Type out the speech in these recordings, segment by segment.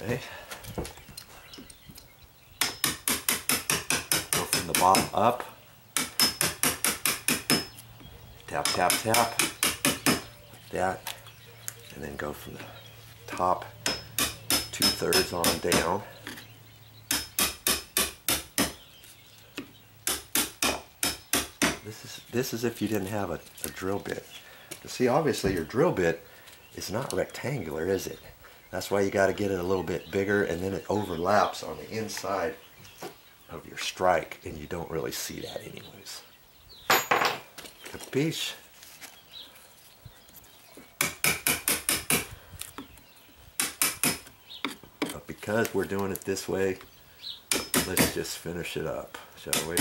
Okay. Go from the bottom up. Tap, tap, tap. Like that. And then go from the top 2/3 on down. This is if you didn't have a drill bit. See, obviously your drill bit is not rectangular, is it? That's why you got to get it a little bit bigger, and then it overlaps on the inside of your strike, and you don't really see that anyways. Capiche? But because we're doing it this way, let's just finish it up, shall we?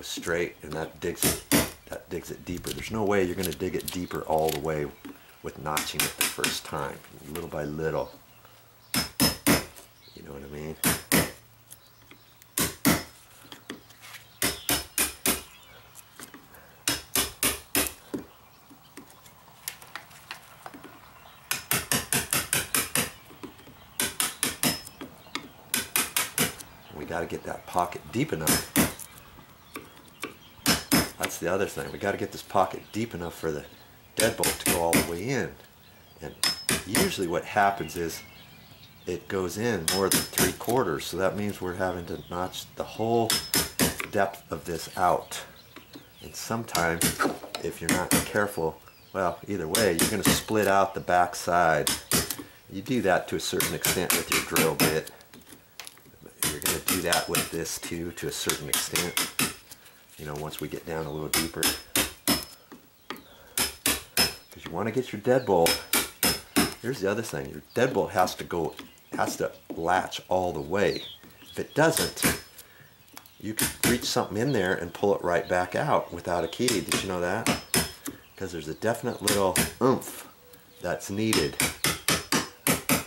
Straight, and that digs it deeper. There's no way you're going to dig it deeper all the way with notching it the first time. Little by little. You know what I mean? We got to get that pocket deep enough. That's the other thing. We got to get this pocket deep enough for the deadbolt to go all the way in. And usually what happens is it goes in more than 3/4, so that means we're having to notch the whole depth of this out. And sometimes, if you're not careful, well, either way, you're going to split out the back side. You do that to a certain extent with your drill bit. You're going to do that with this too, to a certain extent. You know, once we get down a little deeper. Because you want to get your deadbolt. Here's the other thing. Your deadbolt has to latch all the way. If it doesn't, you can reach something in there and pull it right back out without a key. Did you know that? Because there's a definite little oomph that's needed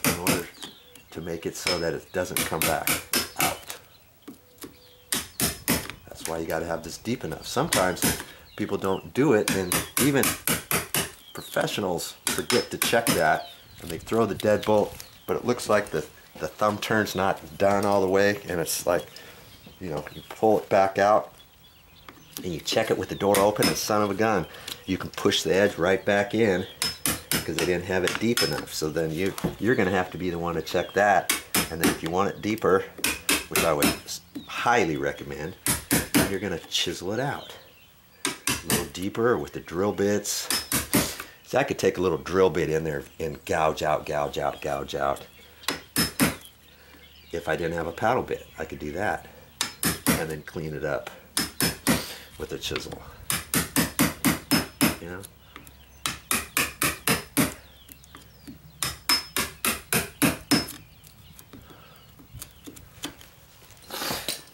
in order to make it so that it doesn't come back out. That's why you got to have this deep enough. Sometimes people don't do it, and even professionals forget to check that, and they throw the deadbolt, but it looks like the thumb turn's not done all the way, and it's like, you know, you pull it back out and you check it with the door open, and son of a gun, you can push the edge right back in because they didn't have it deep enough. So then you're going to have to be the one to check that, and then if you want it deeper, which I would highly recommend, you're going to chisel it out a little deeper with the drill bits. So I could take a little drill bit in there and gouge out, gouge out, gouge out. If I didn't have a paddle bit, I could do that and then clean it up with a chisel. You know?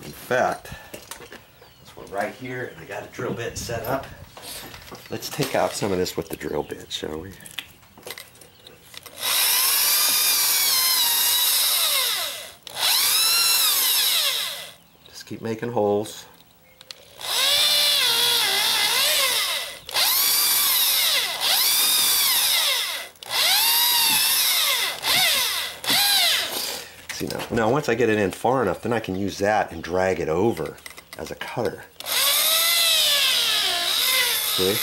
In fact, right here, and I got a drill bit set up. Let's take out some of this with the drill bit, shall we? Just keep making holes. See, now once I get it in far enough, then I can use that and drag it over as a cutter. See?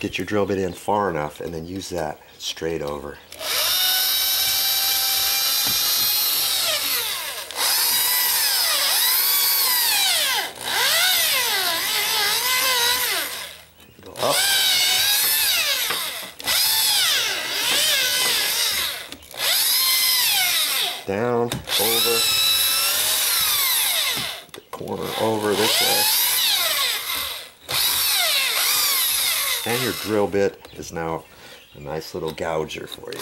Get your drill bit in far enough and then use that straight over. Go up. Down, over. The corner over this way. And your drill bit is now a nice little gouger for you.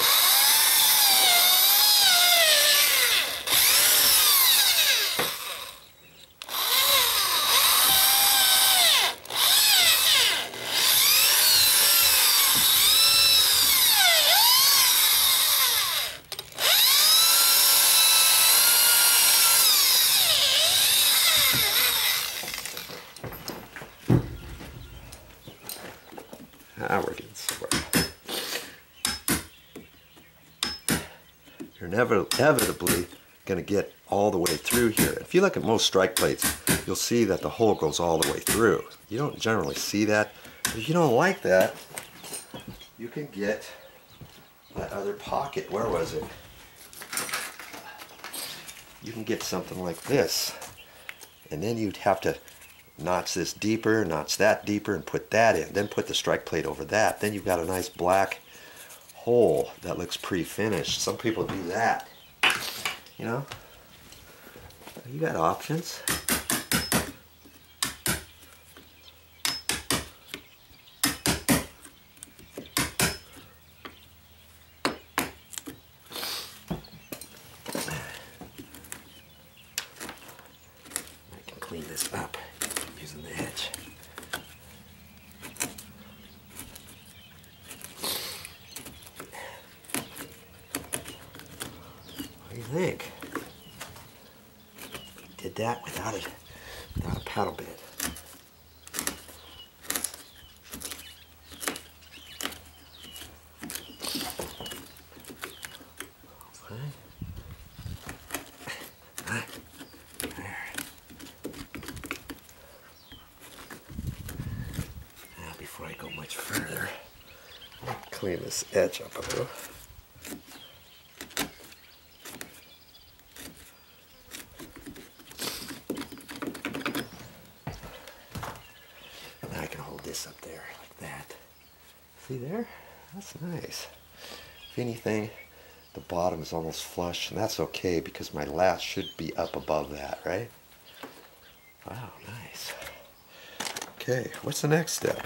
Now we're getting somewhere. You're inevitably going to get all the way through here. If you look at most strike plates, you'll see that the hole goes all the way through. You don't generally see that. But if you don't like that, you can get that other pocket. Where was it? You can get something like this. And then you'd have to notch this deeper, notch that deeper, and put that in. Then put the strike plate over that. Then you've got a nice black hole that looks pre-finished. Some people do that. You know? You got options. I can clean this up using the edge. What do you think? Did that without a paddle bit. Okay. There. Now before I go much further, I'll clean this edge up a little. This up there like that. See there? That's nice. If anything, the bottom is almost flush, and that's okay because my latch should be up above that, right? Wow, nice. Okay, what's the next step?